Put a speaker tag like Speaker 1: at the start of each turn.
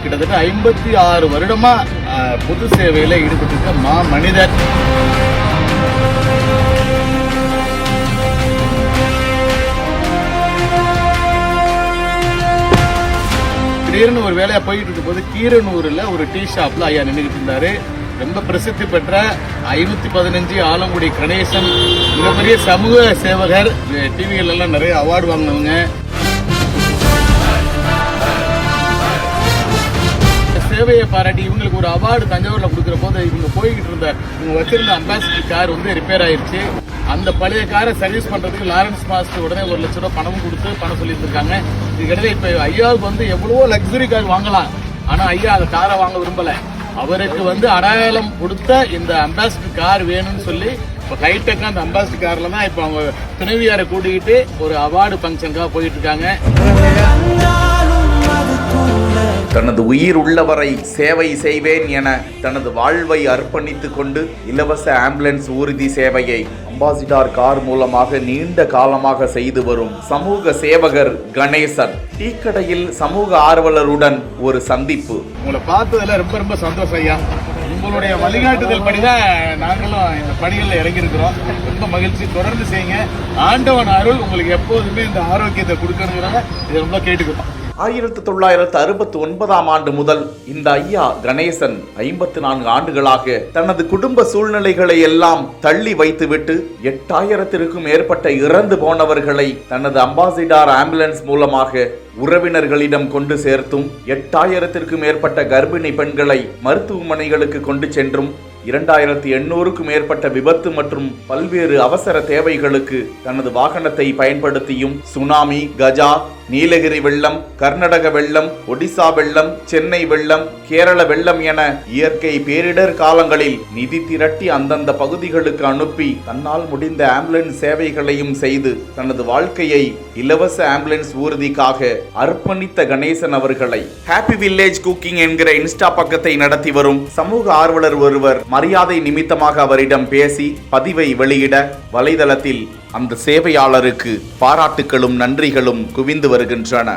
Speaker 1: கிட்டத்தட்ட 56 வருடமா பொது சேவையில் ஈடுபட்டிருக்க மனிதர். திடீர்னு ஒரு வேலையா போயிட்டு இருக்கும் போது கீரனூர்ல ஒரு டீ ஷாப்ல ஐயா நின்றுகிட்டு இருந்தாரு. ரொம்ப பிரசித்தி பெற்ற 515 ஆலங்குடி கணேசன், மிகப்பெரிய சமூக சேவகர், டிவிகள் எல்லாம் நிறைய அவார்டு வாங்கினவங்க. சேவையை பாராட்டி இவங்களுக்கு ஒரு அவார்டு தஞ்சாவூர்ல கொடுக்குற போது இவங்க போய்கிட்டு இருந்த இவங்க வச்சிருந்த அம்பாசிடர் கார் ரிப்பேர் ஆயிடுச்சு. அந்த பழைய காரை சர்வீஸ் பண்றதுக்கு லாரன்ஸ் மாஸ்டர் உடனே 1 லட்சம் ரூபாய் பணமும் கொடுத்து பணம் சொல்லிட்டு இருக்காங்க. இதுக்கிடையே இப்ப ஐயாவுக்கு எவ்வளவோ லக்ஸுரி கார் வாங்கலாம், ஆனா ஐயா அந்த காரை வாங்க விரும்பல. அவருக்கு அடையாளம் கொடுத்த இந்த அம்பாசிடர் கார் வேணும்னு சொல்லி இப்போ ஹைடெக்கா அந்த அம்பாசிடர் கார்ல தான் இப்போ அவங்க துணைவியாரை கூட்டிக்கிட்டு ஒரு அவார்டு ஃபங்க்ஷனுக்காக போயிட்டு இருக்காங்க.
Speaker 2: தனது உயிர் உள்ளவரை சேவை செய்வேன் என தனது வாழ்வை அர்ப்பணித்துக் கொண்டு இலவச ஆம்புலன்ஸ் ஊர்தி சேவையை அம்பாசிடர் கார் மூலமாக நீண்ட காலமாக செய்து வரும் சமூக சேவகர் கணேசன். டீ கடையில் சமூக ஆர்வலருடன் ஒரு சந்திப்பு.
Speaker 1: உங்களை பார்த்ததுல ரொம்ப ரொம்ப சந்தோஷம் ஐயா. உங்களுடைய வழிகாட்டுதல் படிதான் நாங்களும் இந்த பணிகளில் இறங்கியிருக்கிறோம். ரொம்ப மகிழ்ச்சி. தொடர்ந்து செய்யுங்க. ஆண்டவன் அருள் உங்களுக்கு எப்போதுமே இந்த ஆரோக்கியத்தை கொடுக்கணுங்கிறத இதை ரொம்ப கேட்டுக்கிறோம்.
Speaker 2: 1969ஆம் ஆண்டு முதல் இந்த ஐயா கணேசன் 54 ஆண்டுகளாக தனது குடும்ப சூழ்நிலைகளை எல்லாம் தள்ளி வைத்துவிட்டு 8000த்திற்கும் மேற்பட்ட இறந்து போனவர்களை தனது அம்பாசிடர் ஆம்புலன்ஸ் மூலமாக உறவினர்களிடம் கொண்டு சேர்த்தும் 8000த்திற்கும் மேற்பட்ட கர்ப்பிணி பெண்களை மருத்துவமனைகளுக்கு கொண்டு சென்றும் 2800க்கும் மேற்பட்ட விபத்து மற்றும் பல்வேறு அவசர தேவைகளுக்கு தனது வாகனத்தை பயன்படுத்தியும் சுனாமி, கஜா, நீலகிரி வெள்ளம், கர்நாடக வெள்ளம், ஒடிசா வெள்ளம், சென்னை வெள்ளம், கேரள வெள்ளம் என இயற்கை பேரிடர் காலங்களில் நிதி திரட்டி அந்தந்த பகுதிகளுக்கு அனுப்பி தன்னால் முடிந்த ஆம்புலன்ஸ் சேவைகளையும் செய்து தனது வாழ்க்கையை இலவச ஆம்புலன்ஸ் ஊர்திக்காக அர்ப்பணித்த கணேசன் அவர்களை ஹாப்பி வில்லேஜ் குக்கிங் என்கிற இன்ஸ்டா பக்கத்தை நடத்தி வரும் சமூக ஆர்வலர் ஒருவர் மரியாதை நிமித்தமாக அவரிடம் பேசி பதிவை வெளியிட வலைதளத்தில் அந்த சேவையாளருக்கு பாராட்டுகளும் நன்றிகளும் குவிந்து வருகின்றன.